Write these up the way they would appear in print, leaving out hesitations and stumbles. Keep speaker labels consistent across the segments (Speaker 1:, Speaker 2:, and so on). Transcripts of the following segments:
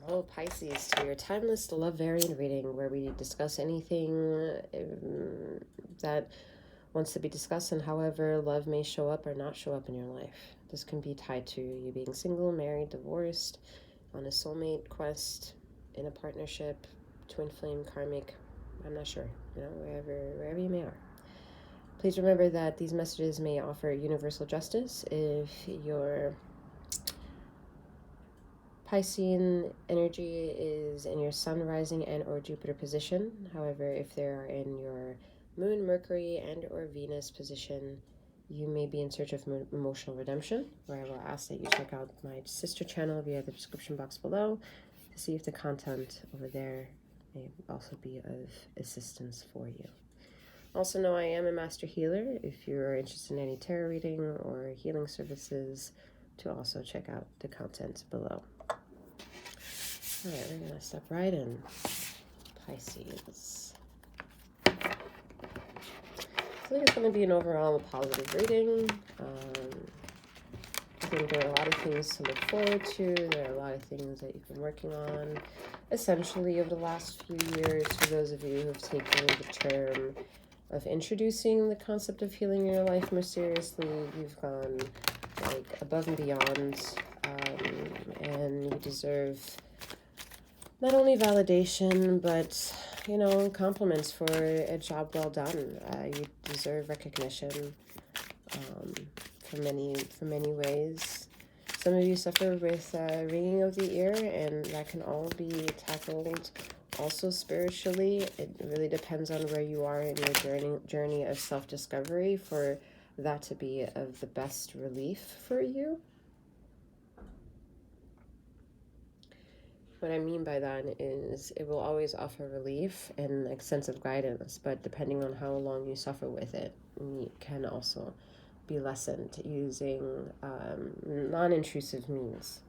Speaker 1: Hello, Pisces, to your timeless love variant reading where we discuss anything that wants to be discussed and however love may show up or not show up in your life. This can be tied to you being single, married, divorced, on a soulmate quest, in a partnership, twin flame, karmic, I'm not sure, wherever you may are. Please remember that these messages may offer universal justice if your Piscean energy is in your Sun, rising, and or Jupiter position. However, if they are in your Moon, Mercury, and or Venus position, you may be in search of emotional redemption, where I will ask that you check out my sister channel via the description box below to see if the content over there may also be of assistance for you. Also know I am a master healer. If you're interested in any tarot reading or healing services, to also check out the content below. All right, we're going to step right in. Pisces. I think it's going to be an overall positive reading. I think there are a lot of things to look forward to. There are a lot of things that you've been working on, essentially, over the last few years. For those of you who have taken the term of introducing the concept of healing your life more seriously, you've gone like above and beyond, and you deserve not only validation, but, compliments for a job well done. You deserve recognition for many ways. Some of you suffer with ringing of the ear, and that can all be tackled also spiritually. It really depends on where you are in your journey of self-discovery for that to be of the best relief for you. What I mean by that is it will always offer relief and a sense of guidance, but depending on how long you suffer with it, it can also be lessened using non-intrusive means.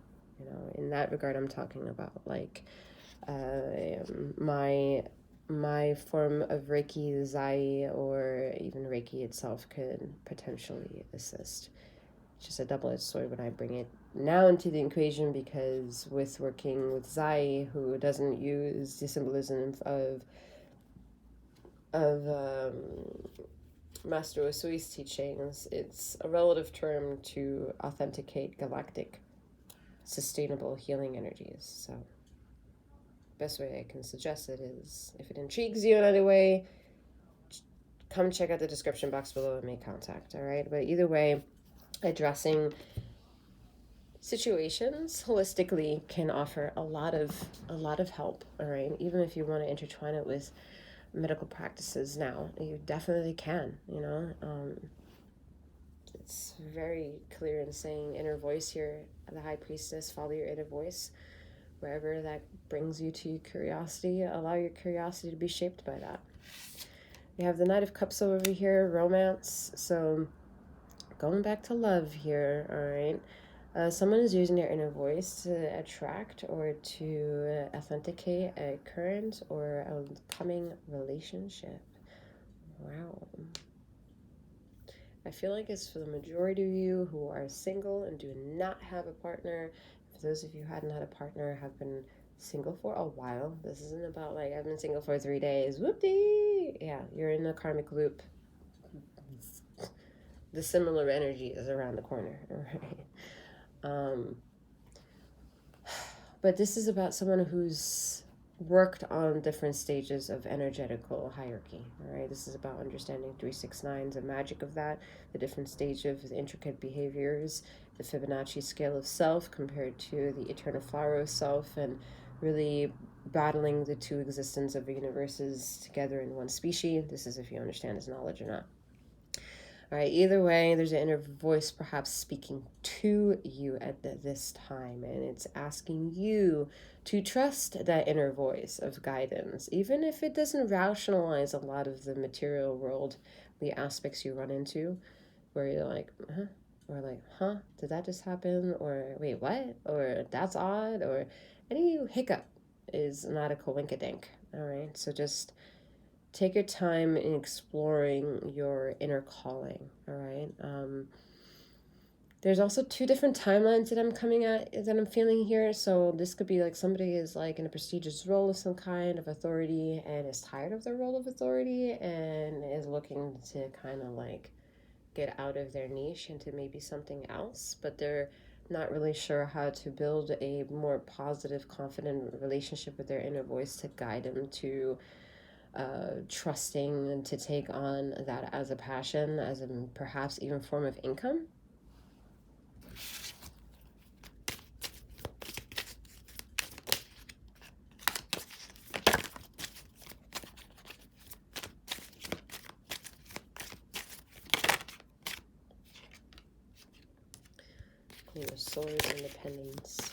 Speaker 1: In that regard, I'm talking about like my form of Reiki, 𝗖𝘀𝗵𝗔𝗽, or even Reiki itself could potentially assist. It's just a double-edged sword when I bring it now into the equation, because with working with 𝗖𝘀𝗵𝗆, who doesn't use the symbolism of Master 𝗖𝘀𝗵𝗆's teachings, it's a relative term to authenticate galactic sustainable healing energies. So best way I can suggest it is, if it intrigues you in any way, come check out the description box below and make contact. All right, but either way, addressing situations holistically can offer a lot of help. All right, even if you want to intertwine it with medical practices now, you definitely can. It's very clear in saying inner voice here, the high priestess, follow your inner voice. Wherever that brings you to curiosity, allow your curiosity to be shaped by that. We have the Knight of Cups over here, romance. So going back to love here, all right? Someone is using their inner voice to attract or to authenticate a current or a coming relationship. Wow. I feel like it's for the majority of you who are single and do not have a partner. For those of you who hadn't had a partner, have been single for a while. This isn't about like, I've been single for 3 days. Whoop-dee! Yeah, you're in a karmic loop. The similar energy is around the corner, right? But this is about someone who's worked on different stages of energetical hierarchy. All right, this is about understanding 369, the magic of that, the different stages of the intricate behaviors, the Fibonacci scale of self compared to the eternal flower of self, and really battling the two existences of the universes together in one species. This is if you understand his knowledge or not. All right, either way, there's an inner voice perhaps speaking to you at this time, and it's asking you to trust that inner voice of guidance, even if it doesn't rationalize a lot of the material world, the aspects you run into, where you're like, huh? Or like, huh? Did that just happen? Or wait, what? Or that's odd? Or any hiccup is not a coinkydink, all right? So just take your time in exploring your inner calling, all right? There's also two different timelines that I'm feeling here. So this could be like somebody is like in a prestigious role of some kind of authority and is tired of their role of authority and is looking to kind of like get out of their niche into maybe something else, but they're not really sure how to build a more positive, confident relationship with their inner voice to guide them to trusting and to take on that as a passion, as a perhaps even form of income. Queen of Swords, Independence.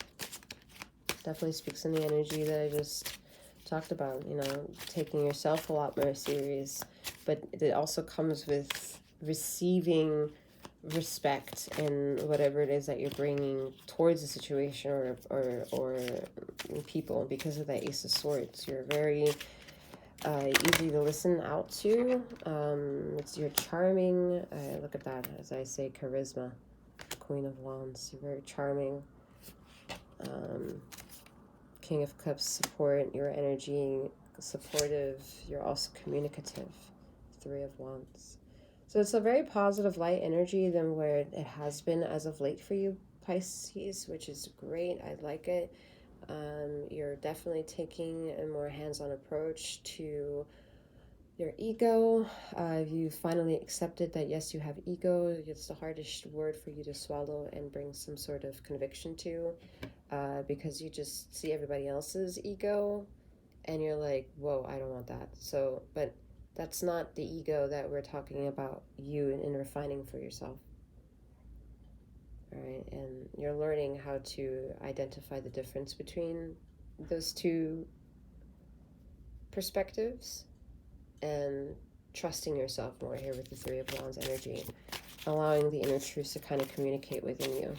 Speaker 1: Definitely speaks in the energy that I just talked about, you know, taking yourself a lot more serious, but it also comes with receiving respect in whatever it is that you're bringing towards a situation or people. Because of that Ace of Swords, you're very easy to listen out to. You're charming. Look at that, as I say, charisma. Queen of Wands, you're very charming. King of Cups, support, your energy, supportive. You're also communicative. Three of Wands. So it's a very positive light energy than where it has been as of late for you, Pisces, which is great. I like it. You're definitely taking a more hands-on approach to your ego. You finally accepted that, yes, you have ego. It's the hardest word for you to swallow and bring some sort of conviction to, because you just see everybody else's ego and you're like, whoa, I don't want that. So, but that's not the ego that we're talking about, you in refining for yourself. All right, and you're learning how to identify the difference between those two perspectives and trusting yourself more here with the Three of Wands energy, allowing the inner truths to kind of communicate within you.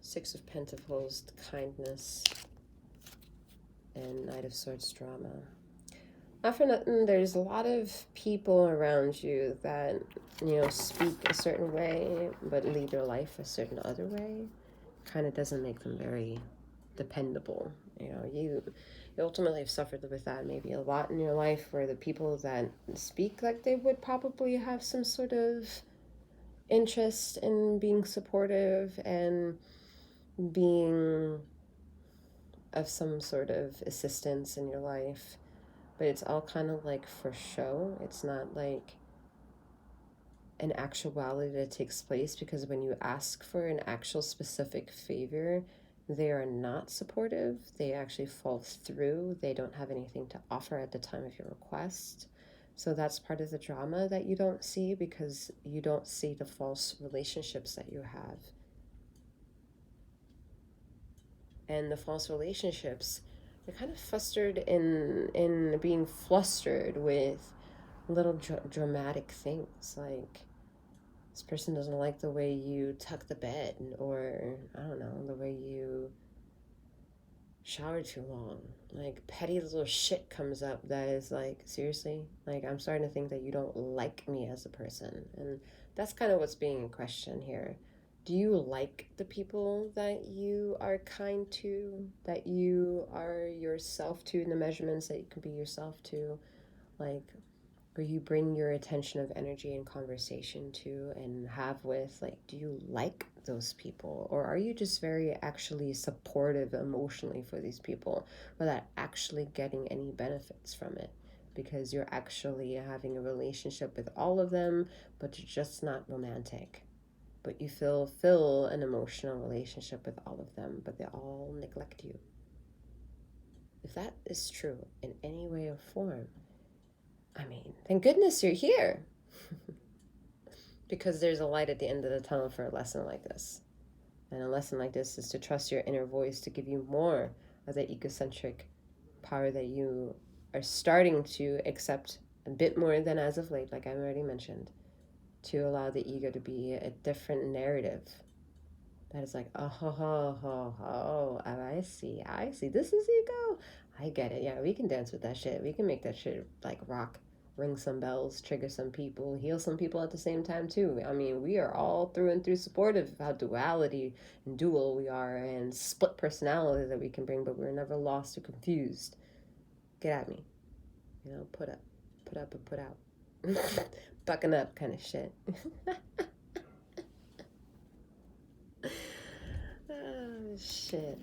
Speaker 1: Six of Pentacles, kindness, and Knight of Swords, drama. Not for nothing, there's a lot of people around you that, you know, speak a certain way but lead their life a certain other way. Kind of doesn't make them very dependable. You know, you ultimately have suffered with that maybe a lot in your life, where the people that speak like they would probably have some sort of interest in being supportive and being of some sort of assistance in your life, but it's all kind of like for show. It's not like an actuality that takes place, because when you ask for an actual specific favor, they are not supportive. They actually fall through. They don't have anything to offer at the time of your request. So that's part of the drama that you don't see, because you don't see the false relationships that you have. And the false relationships, they're kind of flustered in being flustered with little dramatic things, like this person doesn't like the way you tuck the bed, or I don't know, the way you shower too long. Like petty little shit comes up that is like, seriously, like I'm starting to think that you don't like me as a person. And that's kind of what's being in question here. Do you like the people that you are kind to, that you are yourself to, in the measurements that you can be yourself to? Like, where you bring your attention of energy and conversation to and have with, like, do you like those people? Or are you just very actually supportive emotionally for these people without actually getting any benefits from it? Because you're actually having a relationship with all of them, but you're just not romantic. But you feel an emotional relationship with all of them, but they all neglect you. If that is true in any way or form, I mean, thank goodness you're here. Because there's a light at the end of the tunnel for a lesson like this. And a lesson like this is to trust your inner voice to give you more of that egocentric power that you are starting to accept a bit more than as of late, like I already mentioned, to allow the ego to be a different narrative. That is like, oh, I see, this is ego. I get it. Yeah, we can dance with that shit. We can make that shit like rock, ring some bells, trigger some people, heal some people at the same time too. I mean, we are all through and through supportive of how duality and dual we are and split personality that we can bring, but we're never lost or confused. Get at me. You know, put up and put out. Bucking up kind of shit. Oh, shit.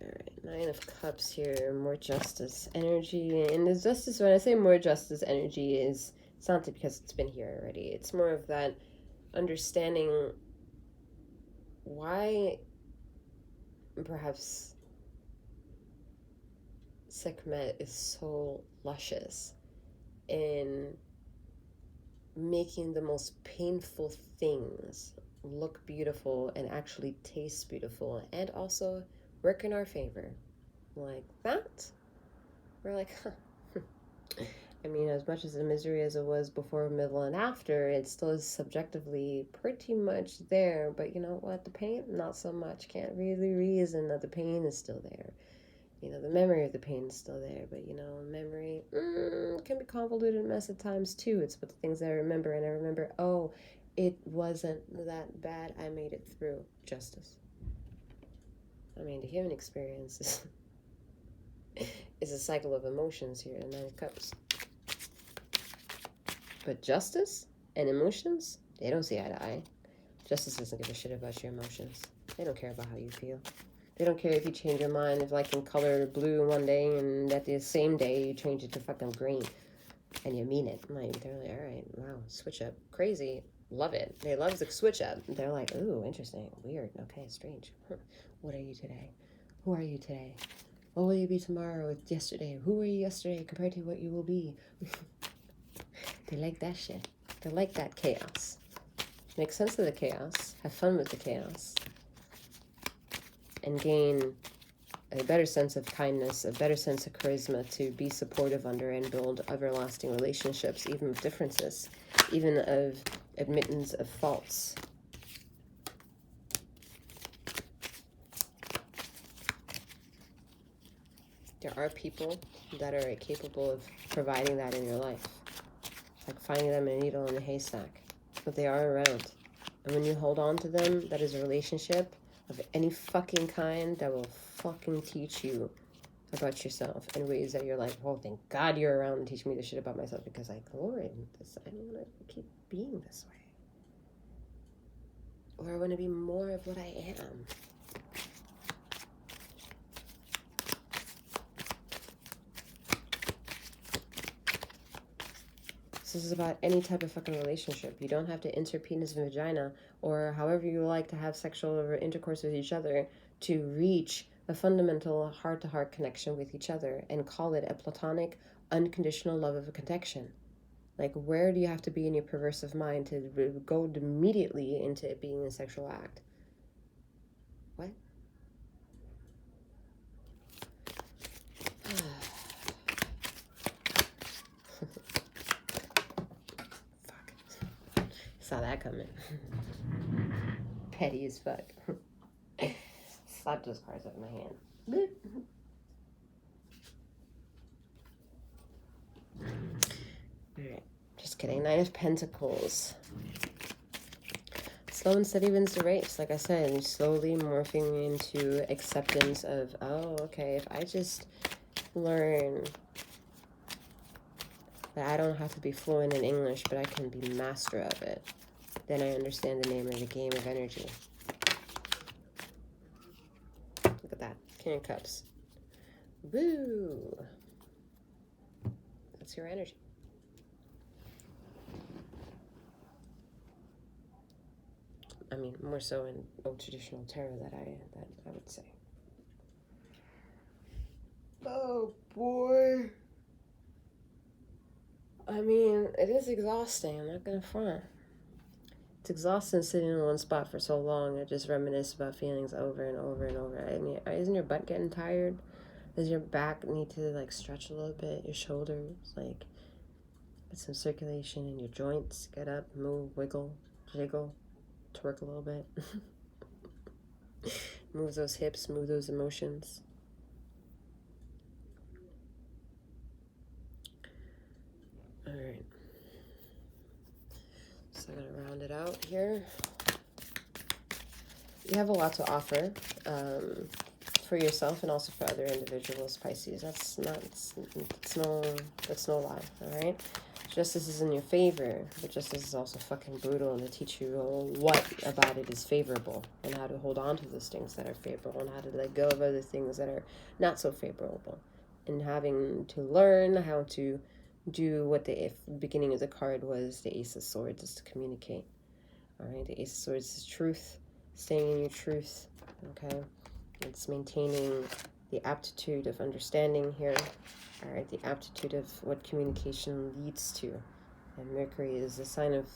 Speaker 1: Alright, Nine of Cups here, more justice energy. And the justice, when I say more justice energy, it's not because it's been here already. It's more of that understanding why perhaps Sekhmet is so luscious in making the most painful things look beautiful and actually taste beautiful and also work in our favor. Like that, we're like, huh. I mean, as much as the misery as it was before, middle, and after, it still is subjectively pretty much there. But you know what? The pain, not so much. Can't really reason that the pain is still there. You know, the memory of the pain is still there. But, you know, memory can be convoluted mess at times, too. It's about the things that I remember. And I remember, oh, it wasn't that bad. I made it through. Justice. I mean, the human experience is a cycle of emotions here in Nine of Cups. But justice and emotions, they don't see eye to eye. Justice doesn't give a shit about your emotions. They don't care about how you feel. They don't care if you change your mind, if like in color blue one day and at the same day you change it to fucking green and you mean it. Like, they're like, all right, wow, switch up. Crazy. Love it. They love the switch up. They're like, ooh, interesting, weird, okay, strange. What are you today? Who are you today? What will you be tomorrow with yesterday? Who were you yesterday compared to what you will be? They like that shit. They like that chaos. Make sense of the chaos. Have fun with the chaos. And gain a better sense of kindness, a better sense of charisma to be supportive under and build everlasting relationships, even with differences, even of admittance of faults. There are people that are capable of providing that in your life. Like finding them a needle in a haystack. But they are around. And when you hold on to them, that is a relationship of any fucking kind that will fucking teach you about yourself in ways that you're like, oh, thank God you're around and teach me this shit about myself because I glory in this. I don't want to keep being this way. Or I want to be more of what I am. This is about any type of fucking relationship. You don't have to insert penis and vagina or however you like to have sexual intercourse with each other to reach a fundamental heart-to-heart connection with each other and call it a platonic, unconditional love of a connection. Like, where do you have to be in your perversive mind to go immediately into it being a sexual act? What? Saw that coming. Petty as fuck. Slap those cards out of my hand. Boop. Alright, just kidding. Nine of Pentacles. Slow and steady wins the race. Like I said, slowly morphing into acceptance of, oh, okay, if I just learn that I don't have to be fluent in English, but I can be master of it, then I understand the name of the game of energy. Look at that. King of Cups. Woo! That's your energy. I mean, more so in old traditional tarot that I would say. Oh, boy. I mean, it is exhausting. I'm not going to front. It's exhausting sitting in one spot for so long. I just reminisce about feelings over and over and over. I mean, isn't your butt getting tired? Does your back need to, like, stretch a little bit? Your shoulders, like, get some circulation in your joints. Get up, move, wiggle, jiggle, twerk a little bit. Move those hips, move those emotions. All right. So I'm going to round it out here. You have a lot to offer for yourself and also for other individuals, Pisces. That's no lie, all right? Justice is in your favor, but justice is also fucking brutal, and to teach you what about it is favorable and how to hold on to those things that are favorable and how to let go of other things that are not so favorable, and having to learn how to do what the beginning of the card was. The Ace of Swords is to communicate, all right? The Ace of Swords is truth, staying in your truth, okay? It's maintaining the aptitude of understanding here. All right, the aptitude of what communication leads to. And Mercury is the sign of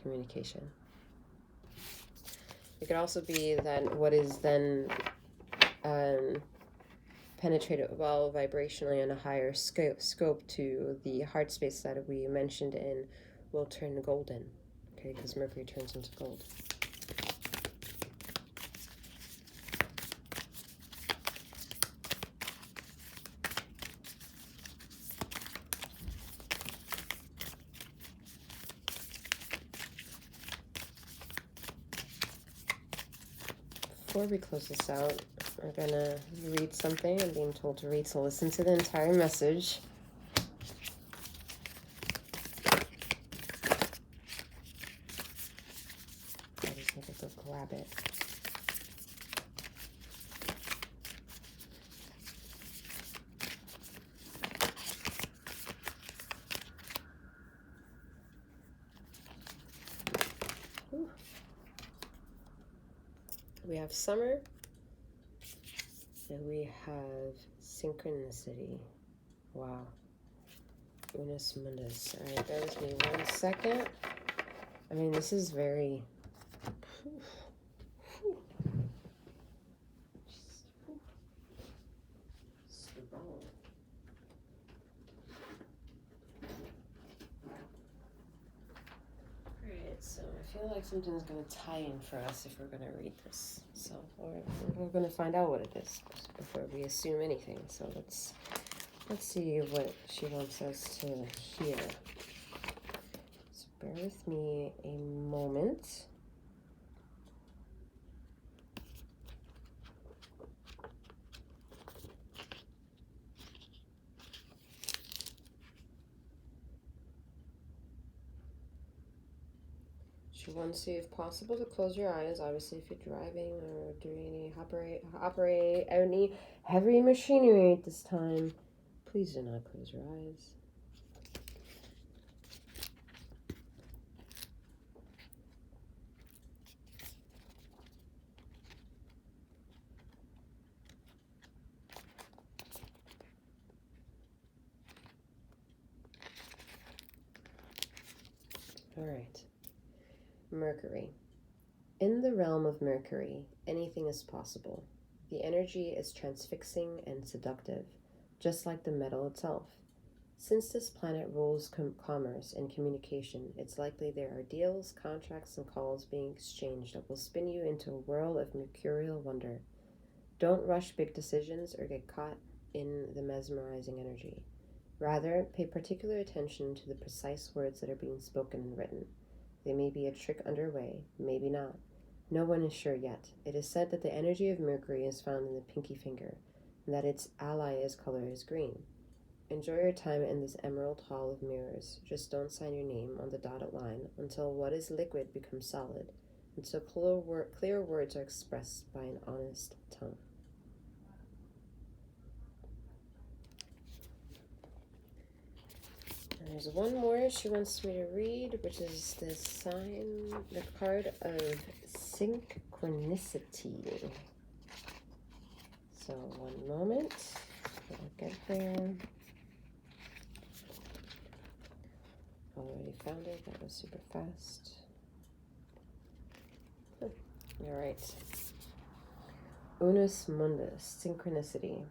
Speaker 1: communication. It could also be that what is then penetrated well vibrationally on a higher scope to the heart space that we mentioned in will turn golden, okay, because Mercury turns into gold. Before we close this out, we're gonna read something. I'm being told to read, so listen to the entire message. I just need to go grab it. Ooh. We have summer, and we have synchronicity. Wow. Unus Mundus. All right, bear with me 1 second. I mean, this is very... So I feel like something's going to tie in for us if we're going to read this. So we're going to find out what it is before we assume anything. So let's see what she wants us to hear. So bear with me a moment. She wants you, if possible, to close your eyes. Obviously, if you're driving or doing operate any heavy machinery at this time, please do not close your eyes. All right. Mercury. In the realm of Mercury, anything is possible. The energy is transfixing and seductive, just like the metal itself. Since this planet rules commerce and communication, it's likely there are deals, contracts, and calls being exchanged that will spin you into a whirl of mercurial wonder. Don't rush big decisions or get caught in the mesmerizing energy. Rather, pay particular attention to the precise words that are being spoken and written. There may be a trick underway, maybe not. No one is sure yet. It is said that the energy of Mercury is found in the pinky finger, and that its ally's color is green. Enjoy your time in this emerald hall of mirrors. Just don't sign your name on the dotted line until what is liquid becomes solid, until clear words are expressed by an honest tongue. There's one more she wants me to read, which is the card of synchronicity. So 1 moment, I'll get there. Already found it, that was super fast. All right. Unus Mundus, synchronicity.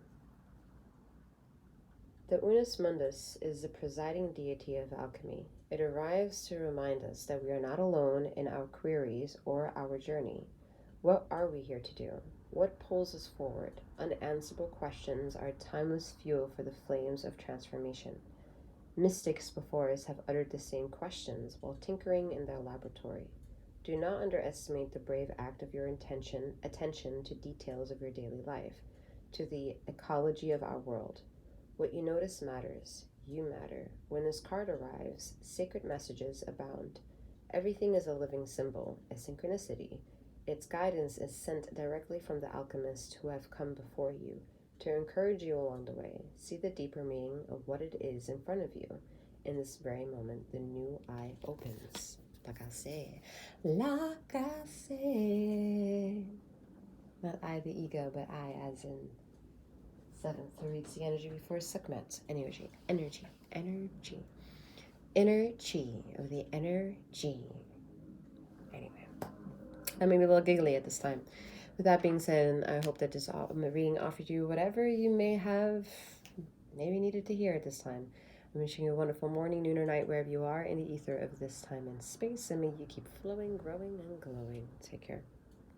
Speaker 1: The Unus Mundus is the presiding deity of alchemy. It arrives to remind us that we are not alone in our queries or our journey. What are we here to do? What pulls us forward? Unanswerable questions are timeless fuel for the flames of transformation. Mystics before us have uttered the same questions while tinkering in their laboratory. Do not underestimate the brave act of your attention to details of your daily life, to the ecology of our world. What you notice matters. You matter. When this card arrives, sacred messages abound. Everything is a living symbol, a synchronicity. Its guidance is sent directly from the alchemists who have come before you to encourage you along the way. See the deeper meaning of what it is in front of you. In this very moment, the new eye opens. Like I say. Not I, the ego, but I as in 7th. So reads the energy before 𝗖𝘀𝗵𝗔𝗽. Energy of the energy. Anyway, I made me a little giggly at this time. With that being said, I hope that this reading offered you whatever you may have maybe needed to hear at this time. I'm wishing you a wonderful morning, noon, or night, wherever you are in the ether of this time and space, and may you keep flowing, growing, and glowing. Take care.